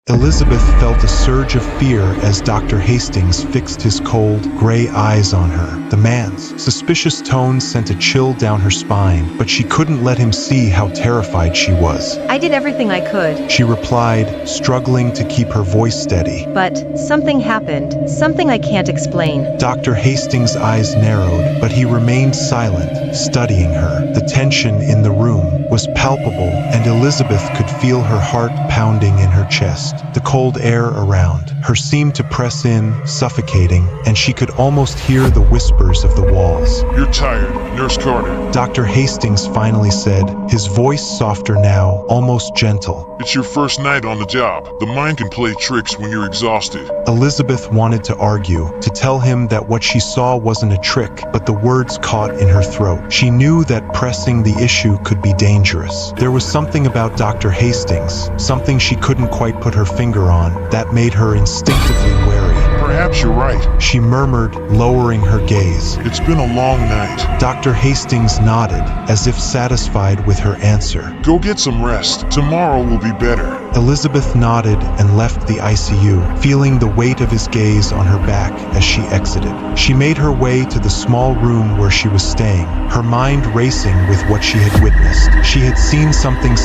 Elizabeth felt a surge of fear as Dr. Hastings fixed his cold, gray eyes on her. The man's suspicious tone sent a chill down her spine, but she couldn't let him see how terrified she was. I did everything I could, She replied, struggling to keep her voice steady. but something happened. Something I can't explain. Dr. Hastings' eyes narrowed, but he remained silent, studying her. The tension in the room was palpable, and Elizabeth could feel her heart pounding in her chest. The cold air around her seemed to press in, suffocating, and she could almost hear the whispers of the walls. You're tired, Nurse Carter. Dr. Hastings finally said, his voice softer now, almost gentle. It's your first night on the job. The mind can play tricks when you're exhausted. Elizabeth wanted to argue, to tell him that what she saw wasn't a trick, but the words caught in her throat. She knew that pressing the issue could be dangerous. There was something about Dr. Hastings, something she couldn't quite put her finger on, that made her instinctively wary. Perhaps you're right. She murmured, lowering her gaze. It's been a long night. Dr. Hastings nodded, as if satisfied with her answer. Go get some rest. Tomorrow will be better. Elizabeth nodded and left the ICU, feeling the weight of his gaze on her back as she exited. She made her way to the small room where she was staying, her mind racing with what she had witnessed. She had seen something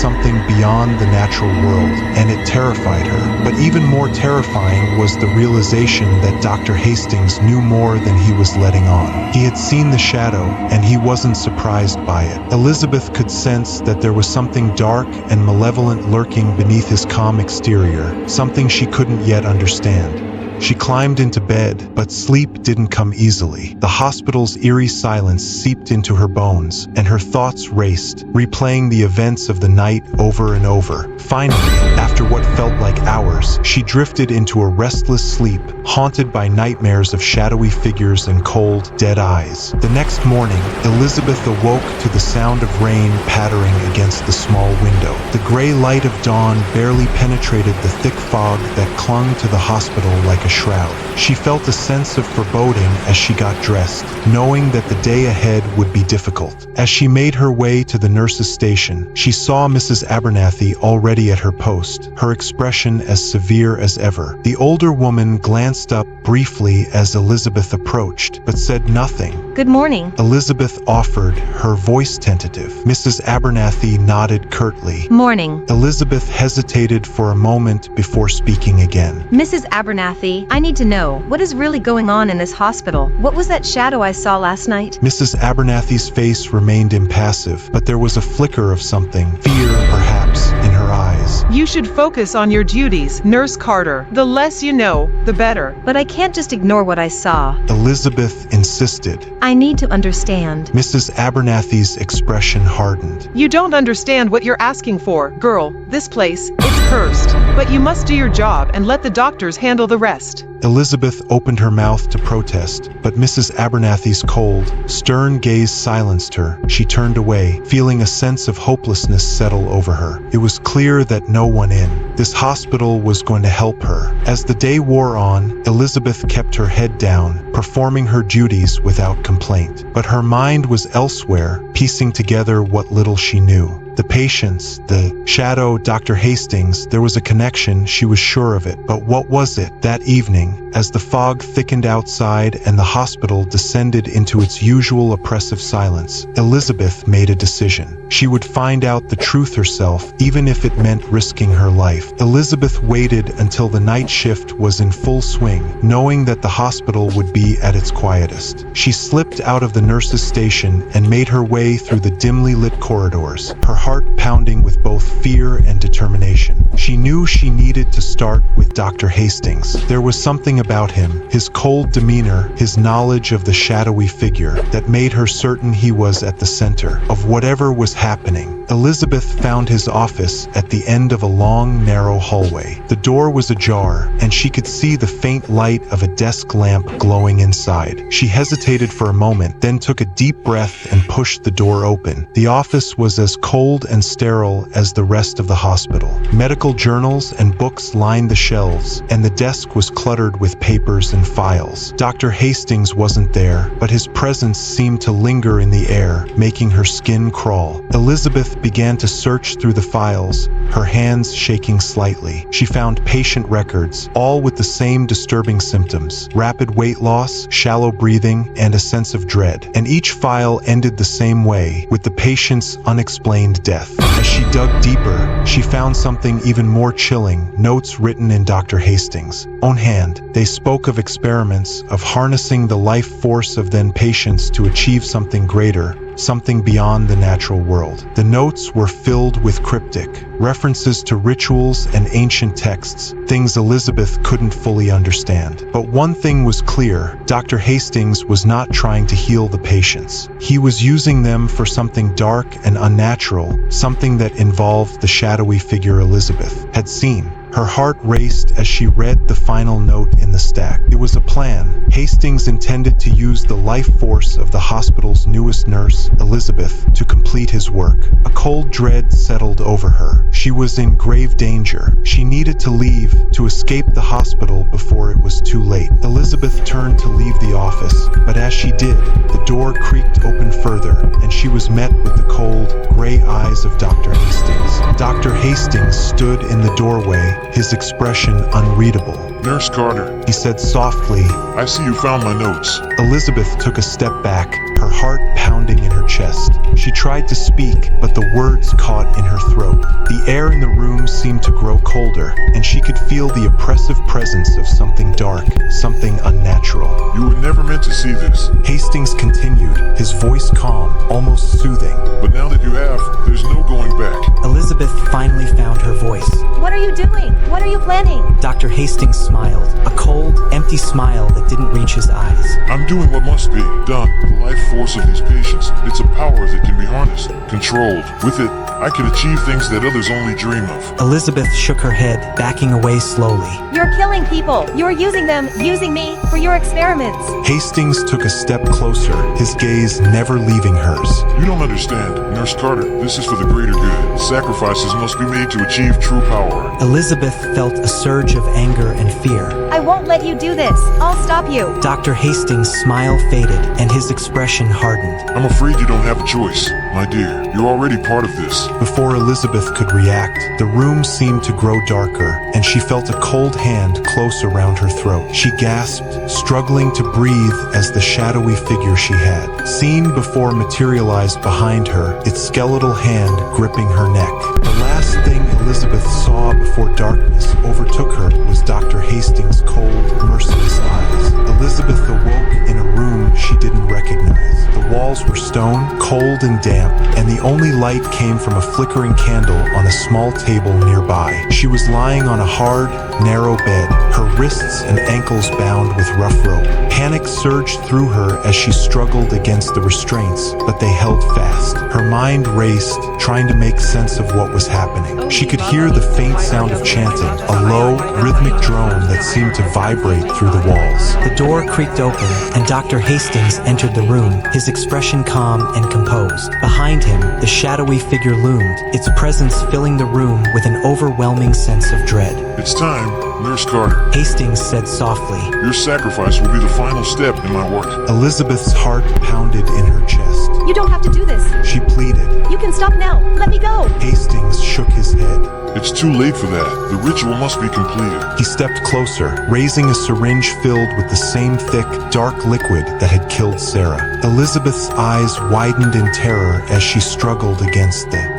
beyond the natural world, and it terrified her. But even more terrifying was the realization that Dr. Hastings knew more than he was letting on. He had seen the shadow, and he wasn't surprised by it. Elizabeth could sense that there was something dark and malevolent lurking beneath his calm exterior, something she couldn't yet understand. She climbed into bed, but sleep didn't come easily. The hospital's eerie silence seeped into her bones, and her thoughts raced, replaying the events of the night over and over. Finally, after what felt like hours, she drifted into a restless sleep, haunted by nightmares of shadowy figures and cold, dead eyes. The next morning, Elizabeth awoke to the sound of rain pattering against the small window. The gray light of dawn barely penetrated the thick fog that clung to the hospital like a shroud. She felt a sense of foreboding as she got dressed, knowing that the day ahead would be difficult. As she made her way to the nurse's station, she saw Mrs. Abernathy already at her post, her expression as severe as ever. The older woman glanced up briefly as Elizabeth approached, but said nothing. Good morning. Elizabeth offered, her voice tentative. Mrs. Abernathy nodded curtly. Morning. Elizabeth hesitated for a moment before speaking again. Mrs. Abernathy, I need to know, what is really going on in this hospital? What was that shadow I saw last night? Mrs. Abernathy's face remained impassive, but there was a flicker of something, fear perhaps, in her eyes. You should focus on your duties, Nurse Carter. The less you know, the better. But I can't just ignore what I saw. Elizabeth insisted. I need to understand. Mrs. Abernathy's expression hardened. You don't understand what you're asking for, girl. This place, it's cursed. But you must do your job and let the doctors handle the rest. Elizabeth opened her mouth to protest, but Mrs. Abernathy's cold, stern gaze silenced her. She turned away, feeling a sense of hopelessness settle over her. It was clear that no one in this hospital was going to help her. As the day wore on, Elizabeth kept her head down, performing her duties without complaint. But her mind was elsewhere, piecing together what little she knew. The patients, the shadow, Dr. Hastings, there was a connection, she was sure of it. But what was it? That evening, as the fog thickened outside and the hospital descended into its usual oppressive silence, Elizabeth made a decision. She would find out the truth herself, even if it meant risking her life. Elizabeth waited until the night shift was in full swing, knowing that the hospital would be at its quietest. She slipped out of the nurse's station and made her way through the dimly lit corridors, her heart pounding with both fear and determination. She knew she needed to start with Dr. Hastings. There was something about him, his cold demeanor, his knowledge of the shadowy figure, that made her certain he was at the center of whatever was happening. Elizabeth found his office at the end of a long, narrow hallway. The door was ajar, and she could see the faint light of a desk lamp glowing inside. She hesitated for a moment, then took a deep breath and pushed the door open. The office was as cold and sterile as the rest of the hospital. Medical journals and books lined the shelves, and the desk was cluttered with papers and files. Dr. Hastings wasn't there, but his presence seemed to linger in the air, making her skin crawl. Elizabeth began to search through the files, her hands shaking slightly. She found patient records, all with the same disturbing symptoms: rapid weight loss, shallow breathing, and a sense of dread. And each file ended the same way, with the patient's unexplained death. As she dug deeper, she found something even more chilling: notes written in Dr. Hastings' own hand. They spoke of experiments, of harnessing the life force of then patients to achieve something greater, something beyond the natural world. The notes were filled with cryptic references to rituals and ancient texts, things Elizabeth couldn't fully understand. But one thing was clear: Dr. Hastings was not trying to heal the patients. He was using them for something dark and unnatural, something that involved the shadowy figure Elizabeth had seen. Her heart raced as she read the final note in the stack. It was a plan. Hastings intended to use the life force of the hospital's newest nurse, Elizabeth, to complete his work. A cold dread settled over her. She was in grave danger. She needed to leave, to escape the hospital before it was too late. Elizabeth turned to leave the office, but as she did, the door creaked open further, and she was met with the cold, gray eyes of Dr. Hastings. Dr. Hastings stood in the doorway, his expression unreadable. Nurse Carter, He said softly. I see you found my notes. Elizabeth took a step back, her heart pounding in her chest. She tried to speak, but the words caught in her throat. The air in the room seemed to grow colder, and she could feel the oppressive presence of something dark, something unnatural. You were never meant to see this. Hastings continued, his voice calm, almost soothing. But now that you have, there's no going back. Elizabeth finally found her voice. What are you doing? What are you planning? Dr. Hastings smiled, a cold, empty smile that didn't reach his eyes. I'm doing what must be done. The life force of these patients, it's a power that can be harnessed, controlled. With it, I can achieve things that others only dream of. Elizabeth shook her head, backing away slowly. You're killing people. You're using them, using me, for your experiments. Hastings took a step closer, his gaze never leaving hers. You don't understand, Nurse Carter. This is for the greater good. Sacrifices must be made to achieve true power. Elizabeth felt a surge of anger and fear. I won't let you do this. I'll stop you. Dr. Hastings' smile faded, and his expression hardened. I'm afraid you don't have a choice, my dear. You're already part of this. Before Elizabeth could react, the room seemed to grow darker, and she felt a cold hand close around her throat. She gasped, struggling to breathe as the shadowy figure she had seen before materialized behind her, its skeletal hand gripping her neck. The last thing Elizabeth saw before darkness overtook her was Dr. Hastings' cold, merciless eyes. Elizabeth awoke in a room she didn't recognize. The walls were stone, cold and damp, and the only light came from a flickering candle on a small table nearby. She was lying on a hard, narrow bed, her wrists and ankles bound with rough rope. Panic surged through her as she struggled against the restraints, but they held fast. Her mind raced, trying to make sense of what was happening. She could hear the faint sound of chanting, a low, rhythmic drone that seemed to vibrate through the walls. The door creaked open, and Dr. Hastings entered the room, his expression calm and composed. Behind him, the shadowy figure loomed, its presence filling the room with an overwhelming sense of dread. It's time, Nurse Carter. Hastings said softly. Your sacrifice will be the final step in my work. Elizabeth's heart pounded in her chest. You don't have to do this. She pleaded. You can stop now. Let me go. Hastings shook his head. It's too late for that. The ritual must be completed. He stepped closer, raising a syringe filled with the same thick, dark liquid that had killed Sarah. Elizabeth's eyes widened in terror as she struggled against the